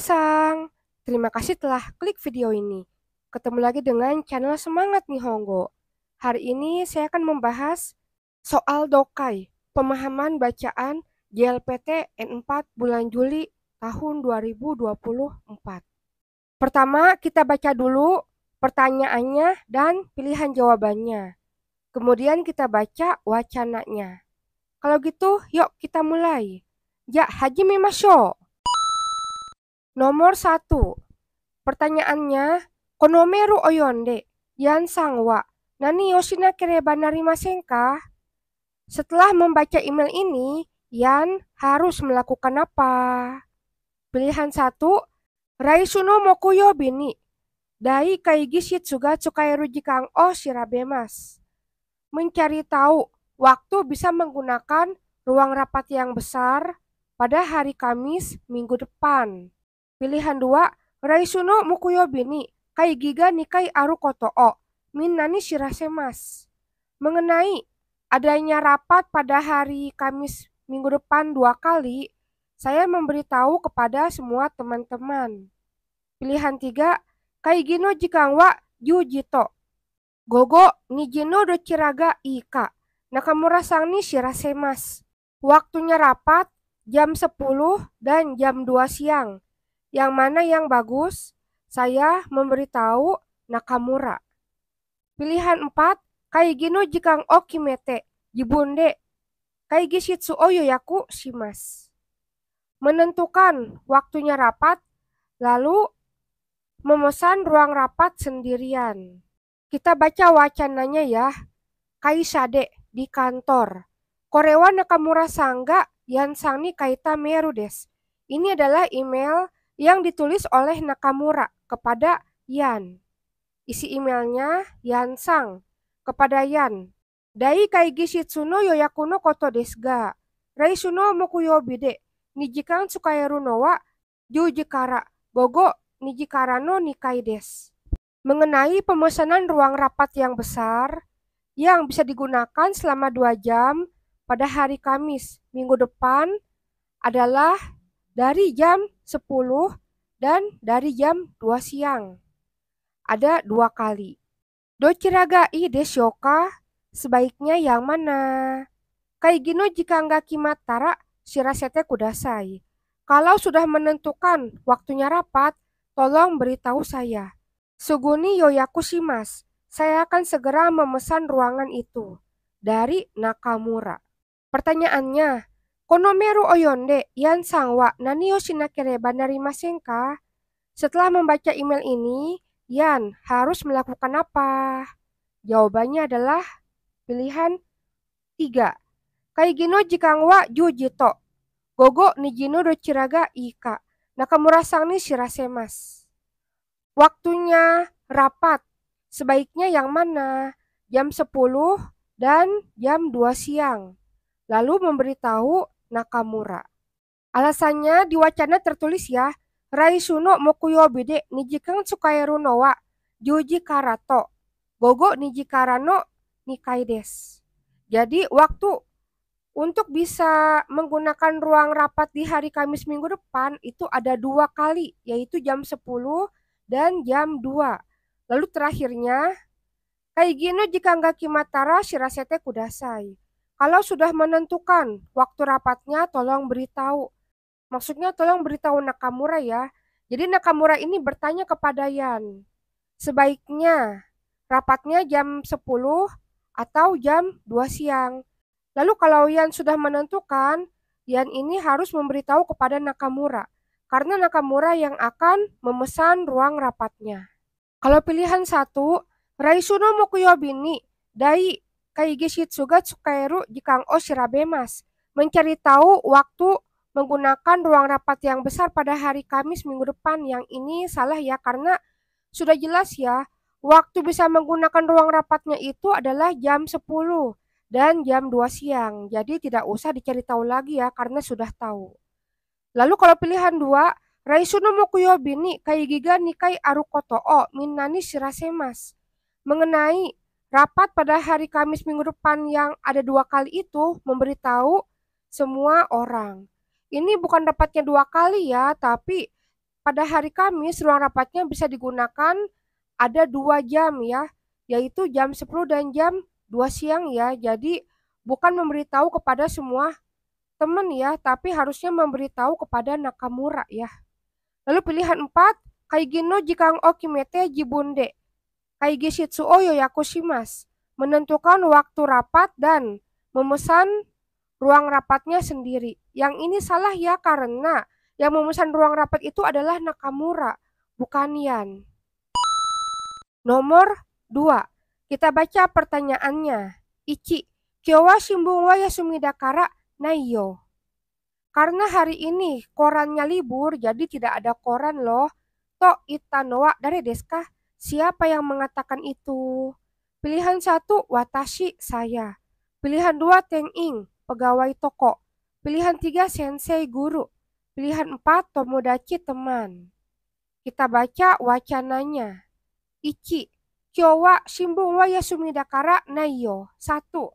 Minasang, terima kasih telah klik video ini. Ketemu lagi dengan channel Semangat Nihongo. Hari ini saya akan membahas soal dokai, pemahaman bacaan JLPT N4 bulan Juli tahun 2024. Pertama, kita baca dulu pertanyaannya dan pilihan jawabannya. Kemudian kita baca wacananya. Kalau gitu, yuk kita mulai. Ya, hajime mashou. Nomor 1. Pertanyaannya, Konomeru oyonde, Yan-san wa nani o shinakereba narimasen ka? Setelah membaca email ini, Yan harus melakukan apa? Pilihan 1, Raisu no mokuyobi ni dai kaigi shitsu ga tsukaeru jikan o shirabemas. Mencari tahu waktu bisa menggunakan ruang rapat yang besar pada hari Kamis minggu depan. Pilihan 2, Raisu no mokuyobi ni kaigi ga nikai aru koto o minna ni shirasemas. Mengenai adanya rapat pada hari Kamis minggu depan 2 kali, saya memberitahu kepada semua teman-teman. Pilihan 3, kaigi no jikan wa yuji to gogo niji no dochira ga ii ka Nakamura-san ni shirasemas. Waktunya rapat jam 10 dan jam 2 siang. Yang mana yang bagus? Saya memberitahu Nakamura. Pilihan 4, kaigi no jikan o kimete jibunde kaigi shitsu o yoyaku shimasu. Menentukan waktunya rapat, lalu memesan ruang rapat sendirian. Kita baca wacananya ya. Kaisade, di kantor. Korewa Nakamura-san ga Yan-san ni kaita meru desu. Ini adalah email yang ditulis oleh Nakamura kepada Yan. Isi emailnya, Yan-san kepada Yan. Dai kaigi shitsu no yoyaku no koto desu ga, Raisu no mokuyobi de nijikan tsukaeru no wa 10 kara gogo 2 kara no nikai desu. Mengenai pemesanan ruang rapat yang besar yang bisa digunakan selama 2 jam pada hari Kamis minggu depan adalah dari jam 10 dan dari jam 2 siang. Ada 2 kali. Dochira ga ii desho ka? Sebaiknya yang mana? Kaigi no jika ga kimattara shirasete kudasai. Kalau sudah menentukan waktunya rapat, tolong beritahu saya. Suguni yoyaku shimasu. Saya akan segera memesan ruangan itu. Dari Nakamura. Pertanyaannya, Konomeru oyonde Yan-san wa nani o shinakereba narimasen ka? Setelah membaca email ini, Yan harus melakukan apa? Jawabannya adalah pilihan 3. Kaigi no jikan wa yuji to gogo niji no dochira ga ii ka Nakamura-san ni shirasemas. Waktunya rapat sebaiknya yang mana? Jam 10 dan jam 2 siang. Lalu memberitahu Nakamura. Alasannya di wacana tertulis ya, Raisu no mokuyobi de nijikan tsukaeru no wa 10 kara to gogo 2 kara no nikai desu. Jadi waktu untuk bisa menggunakan ruang rapat di hari Kamis minggu depan itu ada 2 kali, yaitu jam 10 dan jam 2. Lalu terakhirnya, kaigi no jika ga kimattara shirasete kudasai. Kalau sudah menentukan waktu rapatnya, tolong beritahu. Maksudnya tolong beritahu Nakamura ya. Jadi Nakamura ini bertanya kepada Yan. Sebaiknya rapatnya jam 10 atau jam 2 siang. Lalu kalau Yan sudah menentukan, Yan ini harus memberitahu kepada Nakamura. Karena Nakamura yang akan memesan ruang rapatnya. Kalau pilihan 1, Raisu no mokuyobi ni dai kaigi shitsu ga tsukaeru jikan o shirabemas. Mencari tahu waktu menggunakan ruang rapat yang besar pada hari Kamis minggu depan. Yang ini salah ya, karena sudah jelas ya, waktu bisa menggunakan ruang rapatnya itu adalah jam 10 dan jam 2 siang. Jadi tidak usah dicari tahu lagi ya, karena sudah tahu. Lalu kalau pilihan 2, Raisu no mokuyobi ni kaigi ga nikai aru koto o minna ni shirasemas. Mengenai rapat pada hari Kamis minggu depan yang ada 2 kali itu, memberitahu semua orang. Ini bukan dapatnya 2 kali ya, tapi pada hari Kamis ruang rapatnya bisa digunakan ada 2 jam ya, yaitu jam 10 dan jam 2 siang ya. Jadi bukan memberitahu kepada semua teman ya, tapi harusnya memberitahu kepada Nakamura ya. Lalu pilihan 4, Kaigi no jikang o kimete jibunde. Kaigi shitsu o yoyakushimasu. Menentukan waktu rapat dan memesan ruang rapatnya sendiri. Yang ini salah ya, karena yang memesan ruang rapat itu adalah Nakamura, bukan Yan. Nomor 2. Kita baca pertanyaannya. Ichi, kyo wa shimbun wa yasumi dakara naiyo. Karena hari ini korannya libur, jadi tidak ada koran loh. To itano wa dare desu ka? Siapa yang mengatakan itu? Pilihan 1, watashi, saya. Pilihan 2, tenging, pegawai toko. Pilihan 3, sensei, guru. Pilihan 4, tomodachi, teman. Kita baca wacananya. Ichi, kyo wa shimbun wa yasumi dakara naiyo. 1.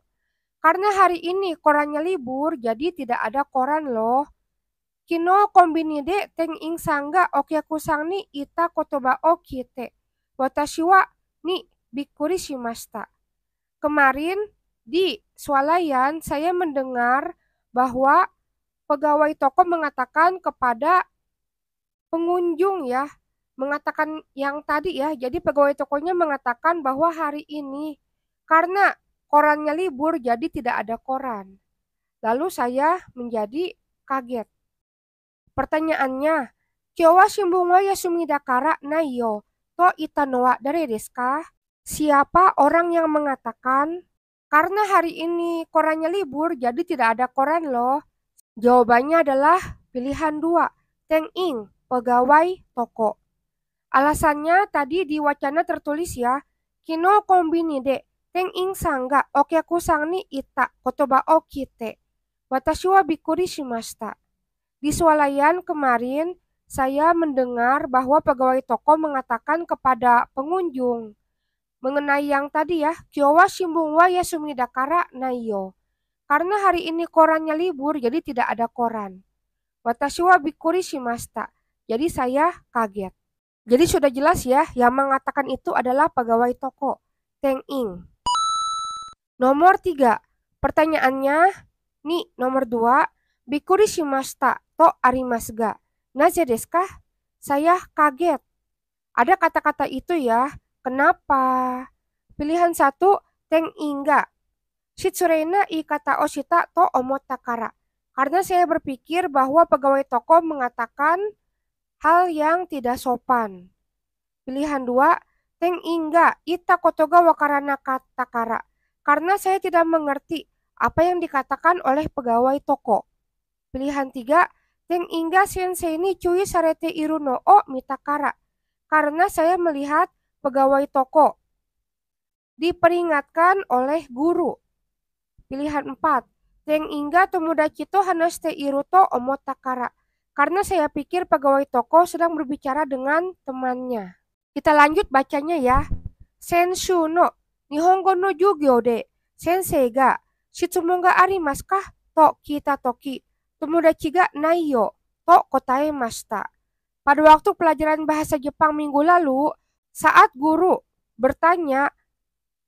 Karena hari ini korannya libur, jadi tidak ada koran loh. Kino kombini de teng ing sangga okyaku-san ni ita kotoba o kite. Watashi wa ni bikkuri shimashita. Kemarin di swalayan saya mendengar bahwa pegawai toko mengatakan kepada pengunjung ya, mengatakan yang tadi ya. Jadi pegawai tokonya mengatakan bahwa hari ini karena korannya libur jadi tidak ada koran. Lalu saya menjadi kaget. Pertanyaannya, kyo wa shimbun wa yasumi dakara naiyo to itano wa dare desu ka? Siapa orang yang mengatakan karena hari ini korannya libur jadi tidak ada koran loh? Jawabannya adalah pilihan 2, tenging, pegawai toko. Alasannya tadi di wacana tertulis ya, kino kombini de tenging sangga okyaku-san ni ita kotoba o kite. Watashi wa bikkuri shimashita. Di swalayan kemarin saya mendengar bahwa pegawai toko mengatakan kepada pengunjung mengenai yang tadi ya, kyo wa shimbun wa yasumi dakara naiyo. Karena hari ini korannya libur jadi tidak ada koran. Watashi wa bikkuri shimashita. Jadi saya kaget. Jadi sudah jelas ya, yang mengatakan itu adalah pegawai toko, tenging. Nomor 3, pertanyaannya, nih nomor 2, bikkuri shimashita to arimasu ga. Naze desu ka? Saya kaget. Ada kata-kata itu ya, kenapa? Pilihan 1, tenging ga. Shitsurei na iikata o shita to omotta kara. Karena saya berpikir bahwa pegawai toko mengatakan hal yang tidak sopan. Pilihan 2, tenging ga ita koto ga wakarana kata kara. Karena saya tidak mengerti apa yang dikatakan oleh pegawai toko. Pilihan 3, tenging ga sensei ni cui sarete iru no o mitakara. Karena saya melihat pegawai toko diperingatkan oleh guru. Pilihan 4, tenging ga tomodachi to hanashite iru to omotta kara. Karena saya pikir pegawai toko sedang berbicara dengan temannya. Kita lanjut bacanya ya. Senshu no Nihongo no jugyo de sensei ga shitsumon ga arimasu ka to kita toki tomodachi ga naiyo to kotaemashita. Pada waktu pelajaran bahasa Jepang minggu lalu, saat guru bertanya,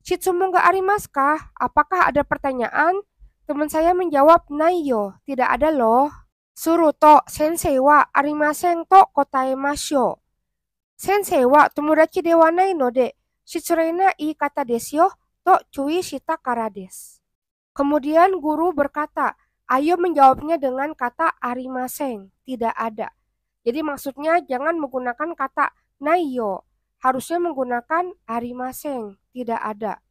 shitsumon ga arimasu ka? Apakah ada pertanyaan? Teman saya menjawab, naiyo, tidak ada loh. Suru to sensei wa arimasen to kotaemashou. Sensei wa tomodachi de wa nai no de shitsurei na iikata desu yo to cui shita kara desu. Kemudian guru berkata, ayo menjawabnya dengan kata arimasen, tidak ada. Jadi maksudnya jangan menggunakan kata naiyo, harusnya menggunakan arimasen, tidak ada.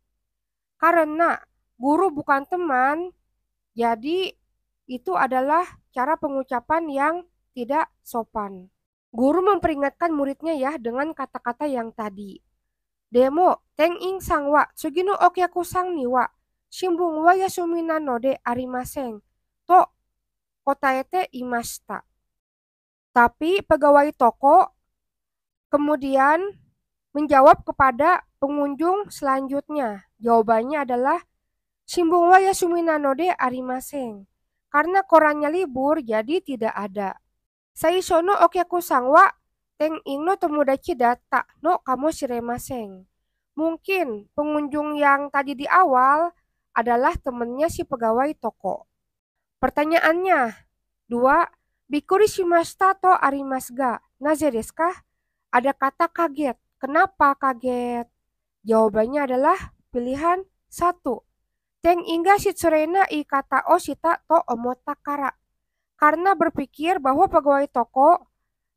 Karena guru bukan teman, jadi itu adalah cara pengucapan yang tidak sopan. Guru memperingatkan muridnya ya dengan kata-kata yang tadi. Demo, tenging sang wa tsugi no okyaku sang ni wa shimbun wa yasumi nano de arimasen to kotaete imashita. Tapi pegawai toko kemudian menjawab kepada pengunjung selanjutnya. Jawabannya adalah shimbun wa yasumi nano de arimasen. Karena korannya libur jadi tidak ada. Saisho no okyaku-san wa Teng ing no tomodachi datta no kamoshiremasen. Mungkin pengunjung yang tadi di awal adalah temannya si pegawai toko. Pertanyaannya, 2. Bikuri shimashita to arimasu ga, naze desu ka? Ada kata kaget. Kenapa kaget? Jawabannya adalah pilihan 1. Teng inga shitsurena ikata o shita to omotta kara. Karena berpikir bahwa pegawai toko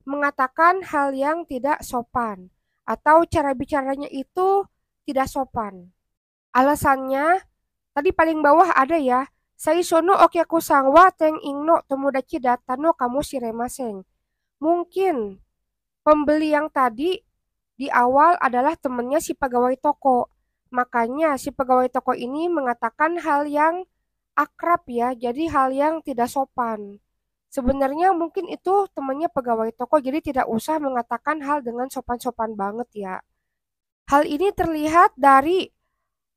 mengatakan hal yang tidak sopan atau cara bicaranya itu tidak sopan. Alasannya tadi paling bawah ada ya. Saisho no okyaku-san wa teng ing no tomodachi datta no kamoshiremasen. Mungkin pembeli yang tadi di awal adalah temannya si pegawai toko. Makanya si pegawai toko ini mengatakan hal yang akrab ya, jadi hal yang tidak sopan. Sebenarnya mungkin itu temannya pegawai toko, jadi tidak usah mengatakan hal dengan sopan-sopan banget ya. Hal ini terlihat dari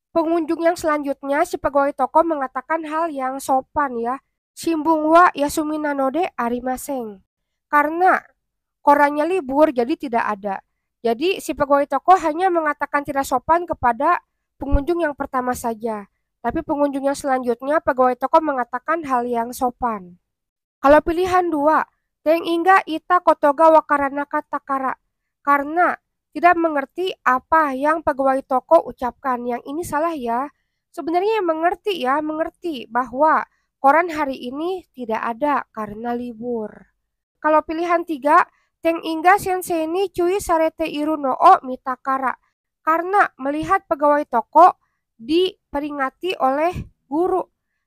pengunjung yang selanjutnya, si pegawai toko mengatakan hal yang sopan ya. Shimbun wa yasumi nanode arimasen. Karena korannya libur jadi tidak ada. Jadi si pegawai toko hanya mengatakan tidak sopan kepada pengunjung yang pertama saja. Tapi pengunjung yang selanjutnya pegawai toko mengatakan hal yang sopan. Kalau pilihan 2, teng inga ita kotoga wakarana katakara. Karena tidak mengerti apa yang pegawai toko ucapkan. Yang ini salah ya. Sebenarnya yang mengerti bahwa koran hari ini tidak ada karena libur. Kalau pilihan 3, teng inga sensei ni cui sarete iru no o mitakara. Karena melihat pegawai toko diperingati oleh guru.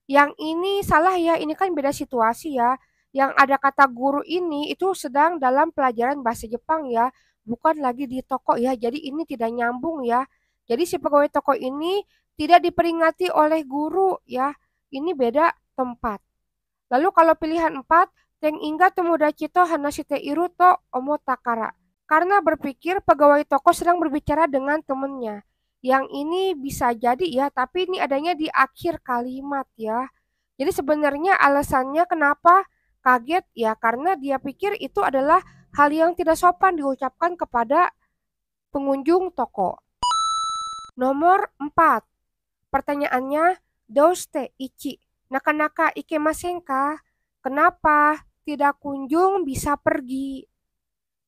Yang ini salah ya, ini kan beda situasi ya. Yang ada kata guru ini itu sedang dalam pelajaran bahasa Jepang ya, bukan lagi di toko ya. Jadi ini tidak nyambung ya. Jadi si pegawai toko ini tidak diperingati oleh guru ya. Ini beda tempat. Lalu kalau pilihan 4, teng inga tomodachi to hanashite iru to omotakara. Karena berpikir pegawai toko sedang berbicara dengan temannya. Yang ini bisa jadi ya, tapi ini adanya di akhir kalimat ya. Jadi sebenarnya alasannya kenapa kaget ya, karena dia pikir itu adalah hal yang tidak sopan diucapkan kepada pengunjung toko. Nomor 4. Pertanyaannya, douste ichi nakanaka ikemasen ka? Kenapa tidak kunjung bisa pergi?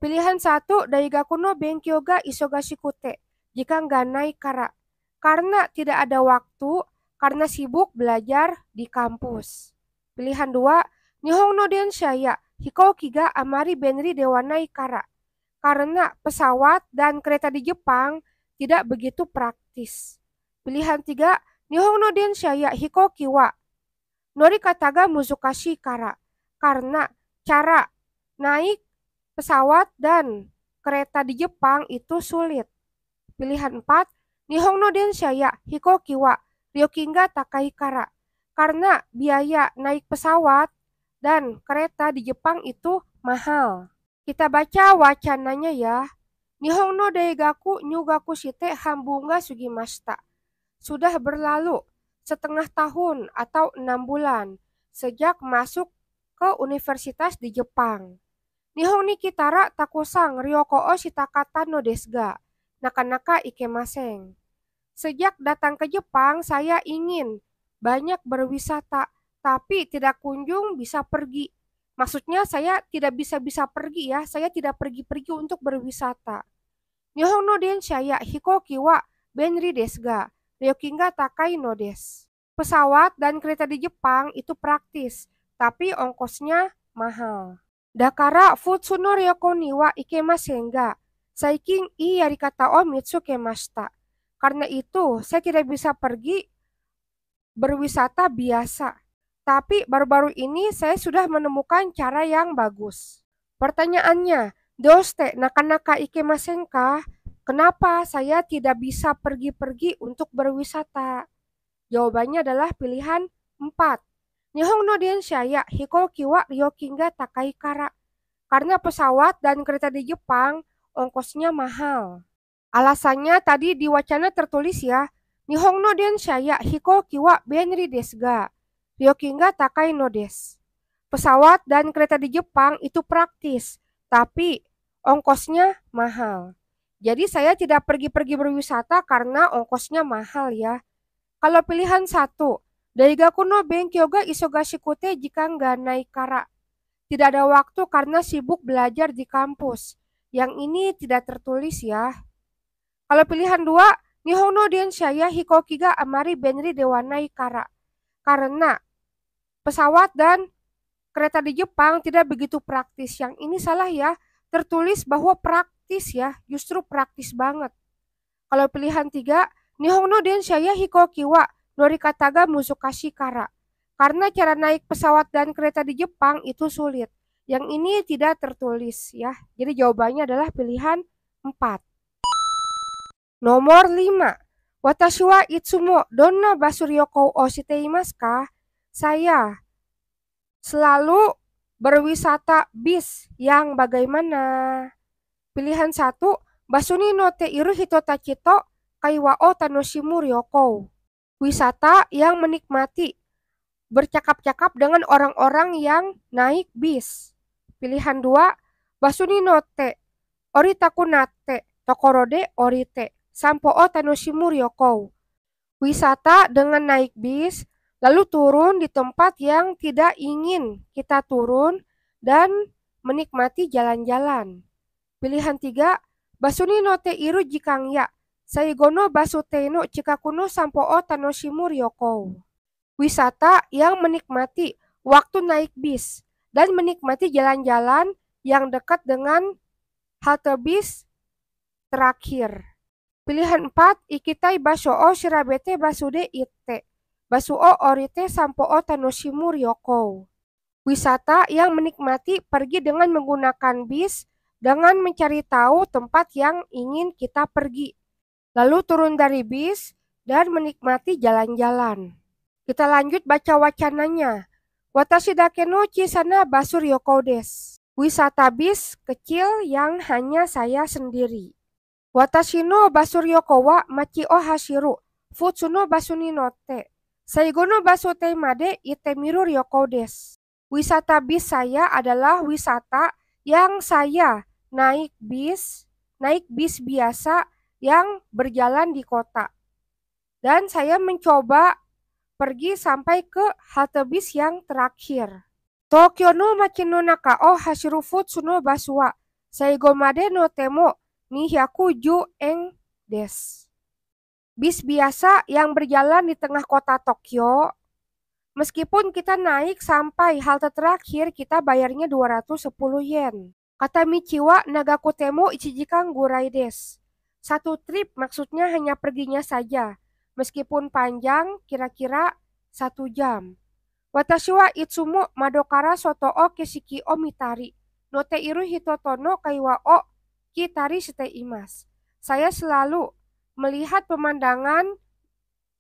Pilihan 1, daigaku no benkyou ga isogashikute jika ganai kara. Karena tidak ada waktu, karena sibuk belajar di kampus. Pilihan 2, Nihon no densha ya hikouki ga amari benri dewanai kara. Karena pesawat dan kereta di Jepang tidak begitu praktis. Pilihan 3, Nihon no densha ya hikouki wa norikata ga muzukashi kara. Karena cara naik pesawat dan kereta di Jepang itu sulit. Pilihan 4, Nihon no densha ya hikouki wa ryokin ga takai kara. Karena biaya naik pesawat dan kereta di Jepang itu mahal. Kita baca wacananya ya. Nihon no daigaku nyugaku shite hanbun ga sugimashita. Sudah berlalu setengah tahun atau 6 bulan sejak masuk ke universitas di Jepang. Nihon ni kitara takusang ryoko o shitakata no desu ga nakanaka ikemasen. Sejak datang ke Jepang saya ingin banyak berwisata, tapi tidak kunjung bisa pergi. Maksudnya saya tidak bisa pergi ya, saya tidak pergi-pergi untuk berwisata. Nihon no densha ya hikouki wa benri desu ga ryokin ga takai no desu. Pesawat dan kereta di Jepang itu praktis, tapi ongkosnya mahal. Dakara futsu no ryoko ni wa ikemasen ga saikin ii yarikata o mitsukemashita. Karena itu saya tidak bisa pergi berwisata biasa. Tapi baru-baru ini saya sudah menemukan cara yang bagus. Pertanyaannya, douste nakanaka ikemasen ka? Kenapa saya tidak bisa pergi-pergi untuk berwisata? Jawabannya adalah pilihan 4. Nihon no densha ya hikouki wa ryokin ga takai kara. Karena pesawat dan kereta di Jepang ongkosnya mahal. Alasannya tadi di wacana tertulis ya, Nihon no densha ya hikouki wa benri desu ga ryokin ga takai no desu. Pesawat dan kereta di Jepang itu praktis, tapi ongkosnya mahal. Jadi saya tidak pergi-pergi berwisata karena ongkosnya mahal ya. Kalau pilihan satu, daiga kuno benkyoga isogashi-kute jika nggak naik kara. Tidak ada waktu karena sibuk belajar di kampus. Yang ini tidak tertulis ya. Kalau pilihan dua, Nihon no densha ya hikoki ga amari benri dewanai kara. Karena pesawat dan kereta di Jepang tidak begitu praktis. Yang ini salah ya. Tertulis bahwa praktis ya. Justru praktis banget. Kalau pilihan tiga, Nihon no densha ya hikoki wa norikata ga muzukashi kara. Karena cara naik pesawat dan kereta di Jepang itu sulit. Yang ini tidak tertulis ya. Jadi jawabannya adalah pilihan 4. Nomor 5. Watashi wa itsumo donna basuryoko o shiteimasu ka? Saya selalu berwisata bis yang bagaimana? Pilihan 1. Basuni no te iru hitotachi to kaiwa o tanoshimu ryoko. Wisata yang menikmati bercakap-cakap dengan orang-orang yang naik bis. Pilihan 2. Basuni no te oritaku nate tokorode orite sampo o tanoshimu ryoko. Wisata dengan naik bis, lalu turun di tempat yang tidak ingin kita turun dan menikmati jalan-jalan. Pilihan 3. Basuni no te iru jikang ya saigo no basute no chikaku no sampo o tanoshimu ryoko. Wisata yang menikmati waktu naik bis dan menikmati jalan-jalan yang dekat dengan halte bis terakhir. Pilihan 4, ikitai basho o shirabete basude ite. Basu o orite sampo o tanoshimu ryoko. Wisata yang menikmati pergi dengan menggunakan bis dengan mencari tahu tempat yang ingin kita pergi. Lalu turun dari bis dan menikmati jalan-jalan. Kita lanjut baca wacananya. Watashi dake no chisana basu ryoko desu. Wisata bis kecil yang hanya saya sendiri. Watashi no basuryoko wa machi o hashiru futsu no basu ni notte. Saigo no basu te made ite miru ryoko desu. Wisata bis saya adalah wisata yang saya naik bis biasa yang berjalan di kota. Dan saya mencoba pergi sampai ke halte bis yang terakhir. Tokyo no machi no naka o hashiru futsu no basu wa saigo made no temo 210 yen desu. Bis biasa yang berjalan di tengah kota Tokyo, meskipun kita naik sampai halte terakhir, kita bayarnya 210 yen. Kata Michi wa nagaku temo ichijikan gurai desu. Satu trip maksudnya hanya perginya saja, meskipun panjang kira-kira 1 jam. Watashi wa itsumo madokara soto o keshiki o mitari. No te iru hitoto no kaiwa o kitari shiteimasu. Saya selalu melihat pemandangan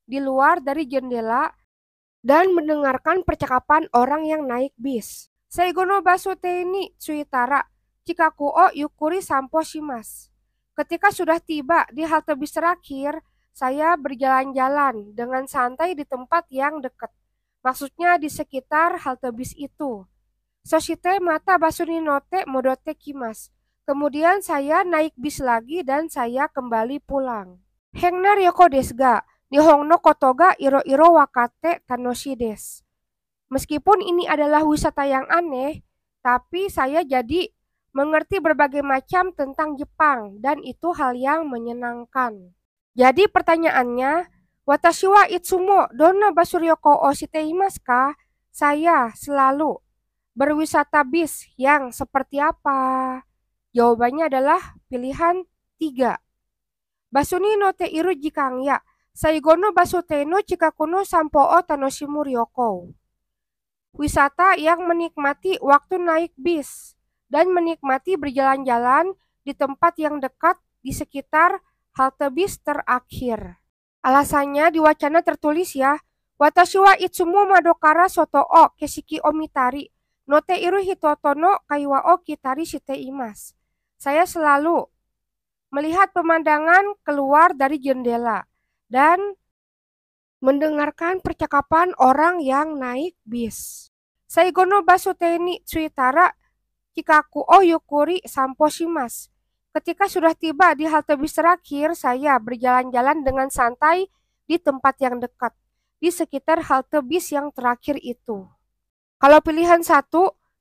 di luar dari jendela dan mendengarkan percakapan orang yang naik bis. Saigo no basu te ni tsuitara chikaku o yukuri sampo shimasu. Ketika sudah tiba di halte bis terakhir, saya berjalan-jalan dengan santai di tempat yang dekat. Maksudnya di sekitar halte bis itu. Soshite mata basuni note modote kimasu. Kemudian saya naik bis lagi dan saya kembali pulang. Hengna ryoko desu ga nihon no koto ga iro-iro wakate tanoshi desu. Meskipun ini adalah wisata yang aneh, tapi saya jadi mengerti berbagai macam tentang Jepang dan itu hal yang menyenangkan. Jadi pertanyaannya, watashi wa itsumo donna basuryoko o shiteimasu ka? Saya selalu berwisata bis yang seperti apa? Jawabannya adalah pilihan 3. Basuni no te iru jikang ya saigo no basute no chikaku no sampo o tanoshimu ryoko. Wisata yang menikmati waktu naik bis dan menikmati berjalan-jalan di tempat yang dekat di sekitar halte bis terakhir. Alasannya di wacana tertulis ya. Watashi wa itsumo madokara soto o keshiki o mitari. No te iru hitoto no kaiwa o kitari shiteimasu. Saya selalu melihat pemandangan keluar dari jendela dan mendengarkan percakapan orang yang naik bis. Saigo no basute ni tsuitara Chikaku o Yukuri Sampo Shimasu. Ketika sudah tiba di halte bis terakhir, saya berjalan-jalan dengan santai di tempat yang dekat, di sekitar halte bis yang terakhir itu. Kalau pilihan 1,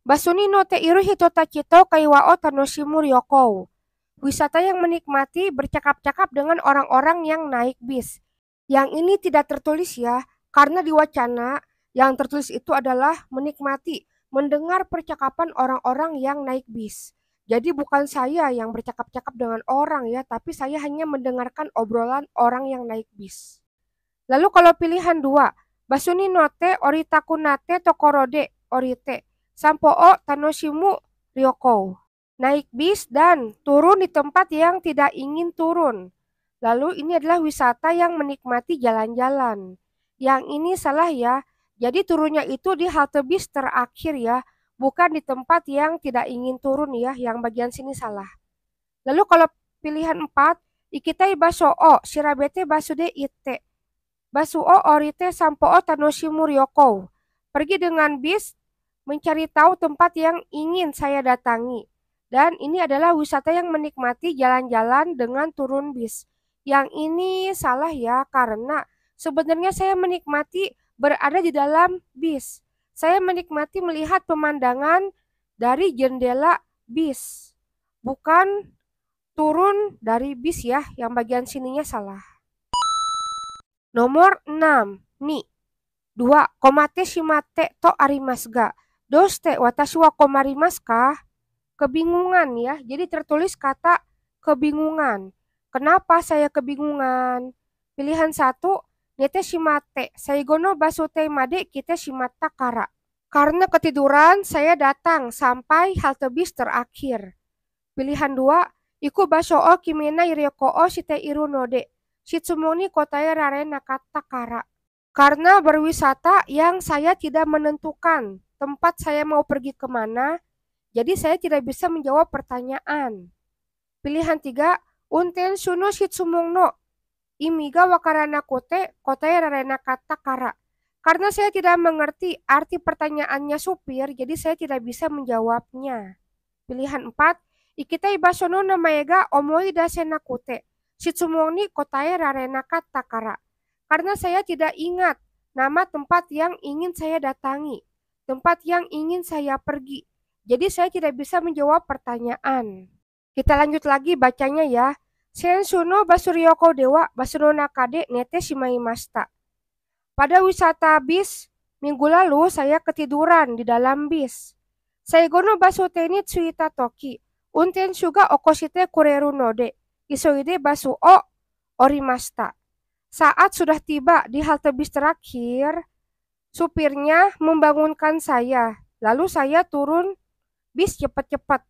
Basuni no Teiru Hitotachito Kaiwa o Tanoshimu Ryoko. Wisata yang menikmati bercakap-cakap dengan orang-orang yang naik bis. Yang ini tidak tertulis ya, karena di wacana yang tertulis itu adalah menikmati, mendengar percakapan orang-orang yang naik bis. Jadi bukan saya yang bercakap-cakap dengan orang ya, tapi saya hanya mendengarkan obrolan orang yang naik bis. Lalu kalau pilihan 2, Basuni no te oritaku nate tokorode orite, sampo o tanoshimu ryoko. Naik bis dan turun di tempat yang tidak ingin turun. Lalu ini adalah wisata yang menikmati jalan-jalan. Yang ini salah ya. Jadi turunnya itu di halte bis terakhir ya, bukan di tempat yang tidak ingin turun ya, yang bagian sini salah. Lalu kalau pilihan 4, ikitai baso o shirabete basude ite. Basu o orite sampo o tanoshimu ryoko. Pergi dengan bis mencari tahu tempat yang ingin saya datangi. Dan ini adalah wisata yang menikmati jalan-jalan dengan turun bis. Yang ini salah ya, karena sebenarnya saya menikmati berada di dalam bis. Saya menikmati melihat pemandangan dari jendela bis. Bukan turun dari bis ya, yang bagian sininya salah. Nomor 6, ni. 2. Komate shimate to arimasu ga. Doste watashi wa komarimasu ka? Kebingungan ya, jadi tertulis kata kebingungan. Kenapa saya kebingungan? Pilihan 1, nete shimate, saigo no basu te made kite shimatta kara. Karena ketiduran, saya datang sampai halte bis terakhir. Pilihan 2, iku basho o kimena iryoko o shite iru node, shitsumo ni kotae rare nakata kara. Karena berwisata yang saya tidak menentukan tempat saya mau pergi kemana, jadi saya tidak bisa menjawab pertanyaan. Pilihan 3, unten shuno shitsumong no imiga wakarana kote kotae rarena kata kara. Karena saya tidak mengerti arti pertanyaannya supir, jadi saya tidak bisa menjawabnya. Pilihan 4, ikitai basono namaega omoi dasena kote shitsumong ni kotae rarena kata kara. Karena saya tidak ingat nama tempat yang ingin saya datangi, tempat yang ingin saya pergi. Jadi saya tidak bisa menjawab pertanyaan. Kita lanjut lagi bacanya ya. Sensu no basuryoko dewa basuno nakade nete shimaimashita. Pada wisata bis minggu lalu saya ketiduran di dalam bis. Saigo no basu te ni tsuita toki, untensu ga okoshite kureru node, isoide basu o orimashita. Saat sudah tiba di halte bis terakhir, supirnya membangunkan saya. Lalu saya turun bis cepat-cepat.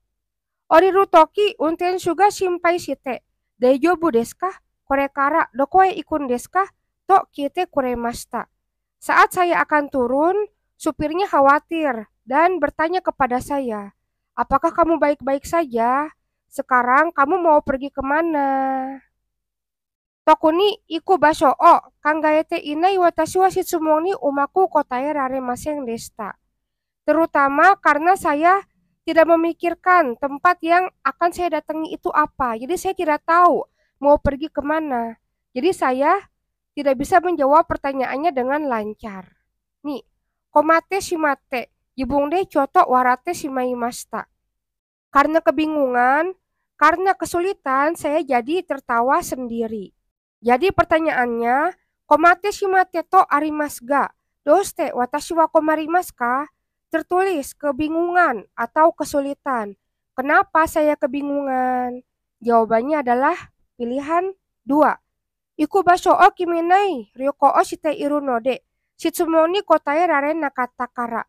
Oriru toki untensu ga shinpai shite. Daijoubu desu ka? Kore kara dokoe ikun desu ka? To kite kuremashita. Saat saya akan turun, supirnya khawatir dan bertanya kepada saya, apakah kamu baik-baik saja? Sekarang kamu mau pergi kemana? Tokuni iku basho o kangaete inai watashi wa shitsumong ni umaku kotae raremasen deshita. Terutama karena saya tidak memikirkan tempat yang akan saya datangi itu apa. Jadi saya tidak tahu mau pergi kemana. Jadi saya tidak bisa menjawab pertanyaannya dengan lancar. Nih, komate shimate, jibungde choto warate shimaimashita. Karena kebingungan, karena kesulitan, saya jadi tertawa sendiri. Jadi pertanyaannya, komate shimate to arimasu ga, doste watashi wa komarimasu ka? Tertulis kebingungan atau kesulitan. Kenapa saya kebingungan? Jawabannya adalah pilihan 2. Iku basho o kiminai ryoko o shite iru node, shitsumo ni kotae rare nakata kara.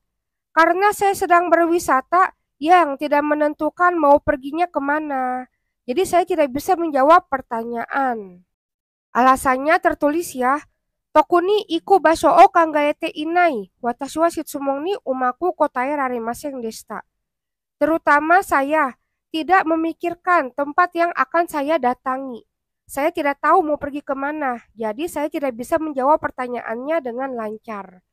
Karena saya sedang berwisata yang tidak menentukan mau perginya kemana. Jadi saya tidak bisa menjawab pertanyaan. Alasannya tertulis ya. Tokuni iku basho o kangaete inai, watashi wa shitsumong ni umaku kotae raremasen deshita. Terutama saya tidak memikirkan tempat yang akan saya datangi. Saya tidak tahu mau pergi kemana, jadi saya tidak bisa menjawab pertanyaannya dengan lancar.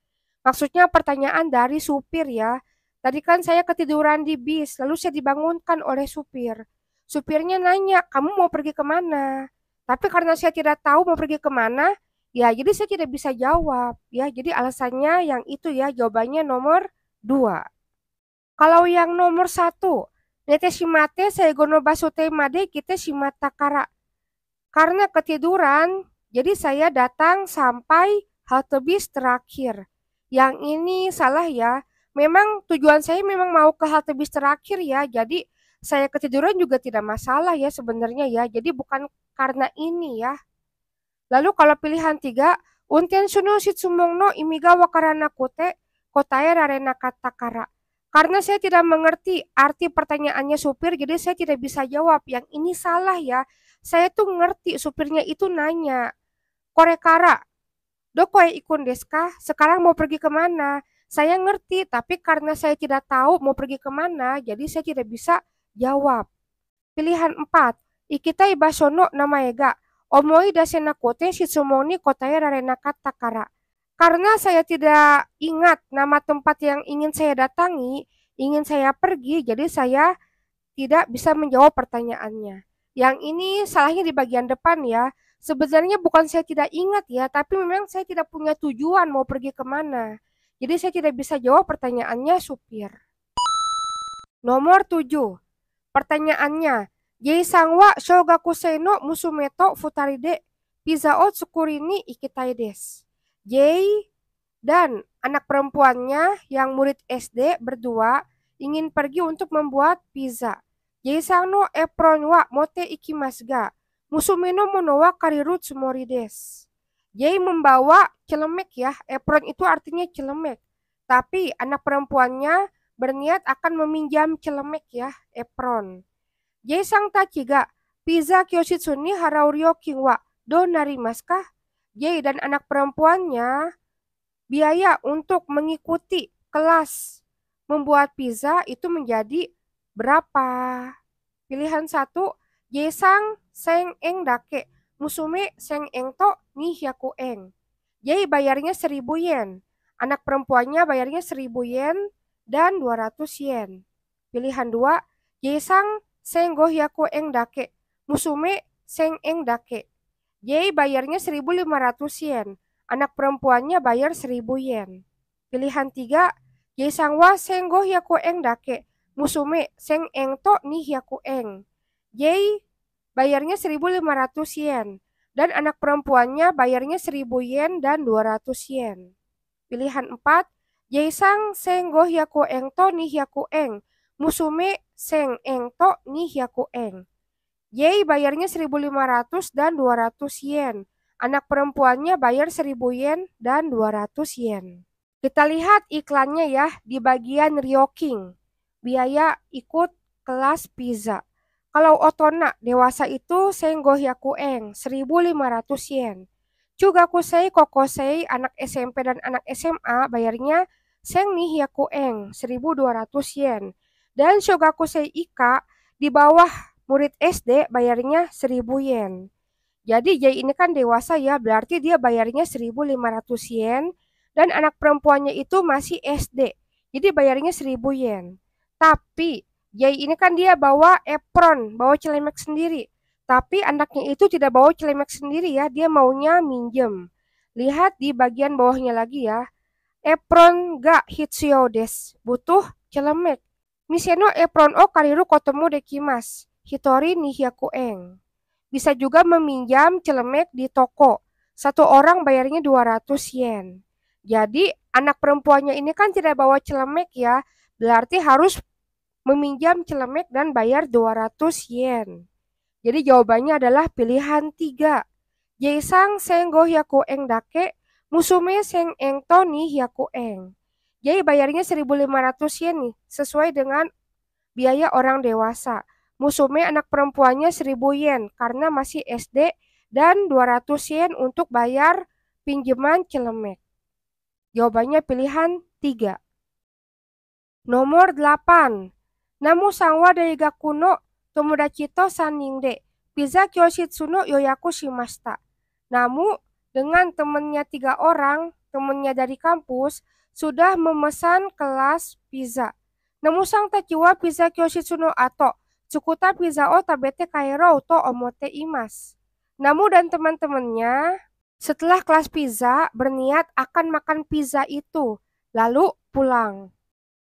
Maksudnya pertanyaan dari supir ya, Tadi kan saya ketiduran di bis, lalu saya dibangunkan oleh supir. Supirnya nanya, kamu mau pergi kemana? Tapi karena saya tidak tahu mau pergi kemana, ya jadi saya tidak bisa jawab. Ya, jadi alasannya yang itu ya, jawabannya nomor 2. Kalau yang nomor 1, nete shimate saigono basute made kita shimata kara. Karena ketiduran, jadi saya datang sampai halte bis terakhir. Yang ini salah ya. Memang tujuan saya memang mau ke halte bis terakhir ya. Jadi saya ketiduran juga tidak masalah ya sebenarnya ya. Jadi bukan karena ini ya. Lalu kalau pilihan 3, unten suno shitsumong no imiga wakarana kute kotae rarena katakara. Karena saya tidak mengerti arti pertanyaannya supir, jadi saya tidak bisa jawab. Yang ini salah ya. Saya tuh ngerti supirnya itu nanya, Korekara, doko ikun desu ka? Sekarang mau pergi kemana? Saya ngerti, tapi karena saya tidak tahu mau pergi kemana, jadi saya tidak bisa jawab. Pilihan 4, ikitai basono namaega, omoi dasena kote shitsumoni kotae rarena katakara. Karena saya tidak ingat nama tempat yang ingin saya datangi, ingin saya pergi, jadi saya tidak bisa menjawab pertanyaannya. Yang ini salahnya di bagian depan ya. Sebenarnya bukan saya tidak ingat ya, tapi memang saya tidak punya tujuan mau pergi kemana. Jadi saya tidak bisa jawab pertanyaannya supir. Nomor 7. Pertanyaannya, Jei sangwa shogakusei no musumeto futaride pizza o tsukuri ni ikitai desu. Jei dan anak perempuannya yang murid SD berdua ingin pergi untuk membuat pizza. Jei-san no apron wa mote ikimasu ga musume no mono wa kariru tsumori desu. Jei membawa celemek ya, apron itu artinya celemek. Tapi anak perempuannya berniat akan meminjam celemek ya, apron. Jei-san tachi ga pizza kyoshitsu ni harau ryokin wa do narimasu ka? Jei dan anak perempuannya biaya untuk mengikuti kelas membuat pizza itu menjadi berapa? Pilihan 1, Jesang seng eng dake, musume seng eng to ni hyaku eng. Jadi bayarnya 1000 yen. Anak perempuannya bayarnya 1000 yen dan 200 yen. Pilihan 2, Jesang seng go hyaku eng dake, musume seng eng dake. Jadi bayarnya 1500 yen. Anak perempuannya bayar 1000 yen. Pilihan 3, Jesang wa seng go hyaku eng dake, musume seng eng to ni hyaku eng. Jei bayarnya 1500 yen. Dan anak perempuannya bayarnya 1000 yen dan 200 yen. Pilihan 4, Jesang seng go hyaku eng to ni hyaku eng, musume seng eng to ni hyaku eng. Jei bayarnya 1500 dan 200 yen. Anak perempuannya bayar 1000 yen dan 200 yen. Kita lihat iklannya ya di bagian Ryoking. Biaya ikut kelas pizza. Kalau otona dewasa itu senggo hyaku eng 1500 yen. Chugakusei kokosei anak SMP dan anak SMA bayarnya seng ni hyaku eng 1200 yen. Dan shogakusei ika di bawah murid SD bayarnya 1000 yen. Jadi Jay ini kan dewasa ya, berarti dia bayarnya 1500 yen. Dan anak perempuannya itu masih SD. Jadi bayarnya 1000 yen. Tapi Jay ini kan dia bawa apron, bawa celemek sendiri. Tapi anaknya itu tidak bawa celemek sendiri ya, dia maunya minjem. Lihat di bagian bawahnya lagi ya. Apron ga hitsuyo desu. Butuh celemek. Miseno apron o kariru kotomu dekimasu. Hitori ni hyaku eng. Bisa juga meminjam celemek di toko. Satu orang bayarnya 200 yen. Jadi anak perempuannya ini kan tidak bawa celemek ya. Berarti harus meminjam celemek dan bayar 200 yen. Jadi jawabannya adalah pilihan 3. Jesang seng go hyaku eng dake, musume seng eng to ni hyaku eng. Jadi bayarnya 1500 yen nih, sesuai dengan biaya orang dewasa. Musume anak perempuannya 1000 yen karena masih SD dan 200 yen untuk bayar pinjaman celemek. Jawabannya pilihan 3. Nomor 8. Namu sangwa daigaku no tomodachi to sannin de pizza kyoshitsu no yoyaku shimashita. Namu dengan temannya 3 orang, temannya dari kampus, sudah memesan kelas pizza. Namusang tachiwa pizza kyoshitsu no ato, tsukuta pizza o tabete kaero to omote imas. Namu dan teman-temannya setelah kelas pizza berniat akan makan pizza itu, lalu pulang.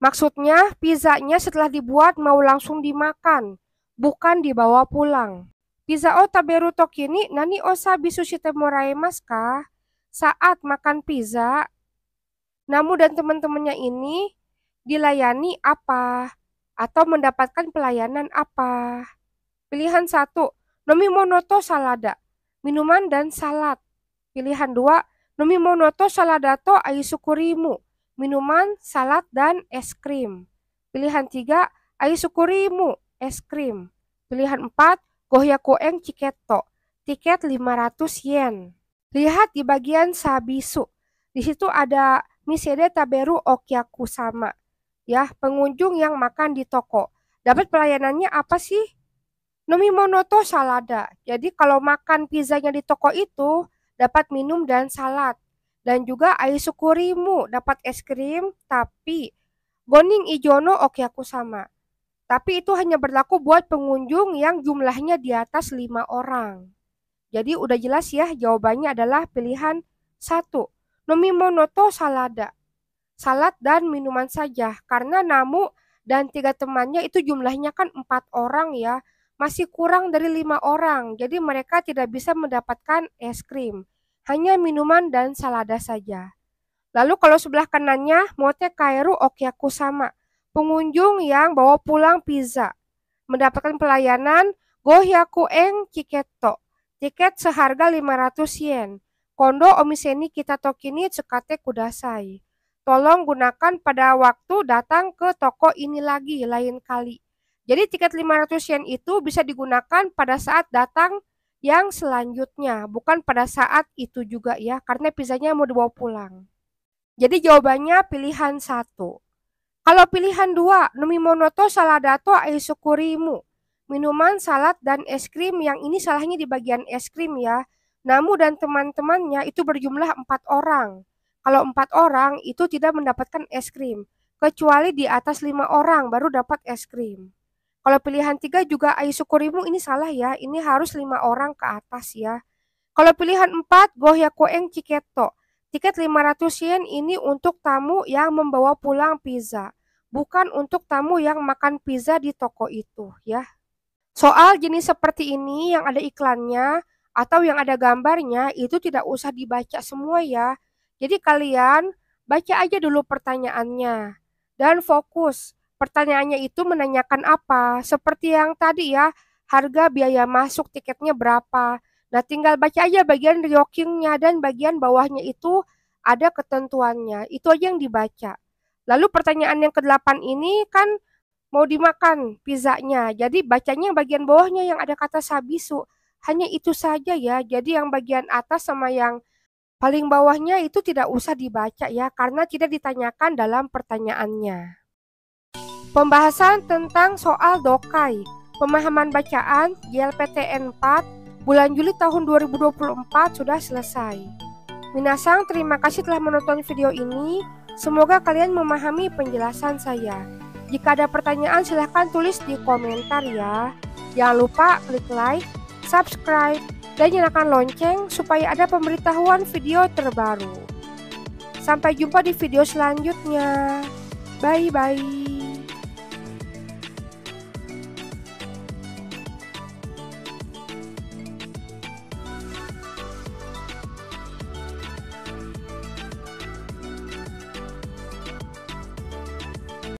Maksudnya pizzanya setelah dibuat mau langsung dimakan, bukan dibawa pulang. Pizza o taberu toki ni nani o sabi sushite moraimasu ka? Saat makan pizza, Namu dan teman-temannya ini dilayani apa? Atau mendapatkan pelayanan apa? Pilihan 1, nomimonoto salada, minuman dan salad. Pilihan 2, nomimonoto saladato aisukurimu, minuman, salad, dan es krim. Pilihan 3, aisukurimu, es krim. Pilihan 4, gohyakueng chiketo, tiket 500 yen. Lihat di bagian sabisu. Di situ ada misede taberu okyaku sama. Ya, pengunjung yang makan di toko. Dapat pelayanannya apa sih? Nomimonoto salada. Jadi kalau makan pizzanya di toko itu dapat minum dan salad. Dan juga aisukurimu dapat es krim, tapi goning ijono okyaku sama. Tapi itu hanya berlaku buat pengunjung yang jumlahnya di atas 5 orang. Jadi udah jelas ya, jawabannya adalah pilihan 1. Nomimonoto salada. Salad dan minuman saja. Karena Namu dan 3 temannya itu jumlahnya kan 4 orang ya. Masih kurang dari 5 orang. Jadi mereka tidak bisa mendapatkan es krim. Hanya minuman dan salada saja. Lalu kalau sebelah kanannya, mote kaeru okyaku sama. Pengunjung yang bawa pulang pizza. Mendapatkan pelayanan gohyakueng chiketo. Tiket seharga 500 yen. Kondo omise ni kita toki ni tsukate kudasai. Tolong gunakan pada waktu datang ke toko ini lagi lain kali. Jadi tiket 500 yen itu bisa digunakan pada saat datang yang selanjutnya. Bukan pada saat itu juga ya. Karena pizzanya mau dibawa pulang. Jadi jawabannya pilihan 1. Kalau pilihan 2, nomimonoto saladato aisukurimu. Minuman, salad, dan es krim. Yang ini salahnya di bagian es krim ya. Namu dan teman-temannya itu berjumlah 4 orang. Kalau 4 orang itu tidak mendapatkan es krim. Kecuali di atas 5 orang baru dapat es krim. Kalau pilihan 3 juga aisukurimu ini salah ya. Ini harus 5 orang ke atas ya. Kalau pilihan 4, gohyakueng chiketo. Tiket 500 yen ini untuk tamu yang membawa pulang pizza. Bukan untuk tamu yang makan pizza di toko itu ya. Soal jenis seperti ini yang ada iklannya atau yang ada gambarnya itu tidak usah dibaca semua ya. Jadi kalian baca aja dulu pertanyaannya. Dan fokus. Pertanyaannya itu menanyakan apa? Seperti yang tadi ya, harga biaya masuk tiketnya berapa? Nah, tinggal baca aja bagian ryokingnya dan bagian bawahnya itu ada ketentuannya. Itu aja yang dibaca. Lalu pertanyaan yang ke-8 ini kan mau dimakan pizzanya. Jadi bacanya bagian bawahnya yang ada kata sabisu. Hanya itu saja ya. Jadi yang bagian atas sama yang paling bawahnya itu tidak usah dibaca ya. Karena tidak ditanyakan dalam pertanyaannya. Pembahasan tentang soal dokai. Pemahaman bacaan JLPTN 4 bulan Juli tahun 2024 sudah selesai. Minasang, terima kasih telah menonton video ini. Semoga kalian memahami penjelasan saya. Jika ada pertanyaan silahkan tulis di komentar ya. Jangan lupa klik like, subscribe, dan nyalakan lonceng supaya ada pemberitahuan video terbaru. Sampai jumpa di video selanjutnya. Bye-bye.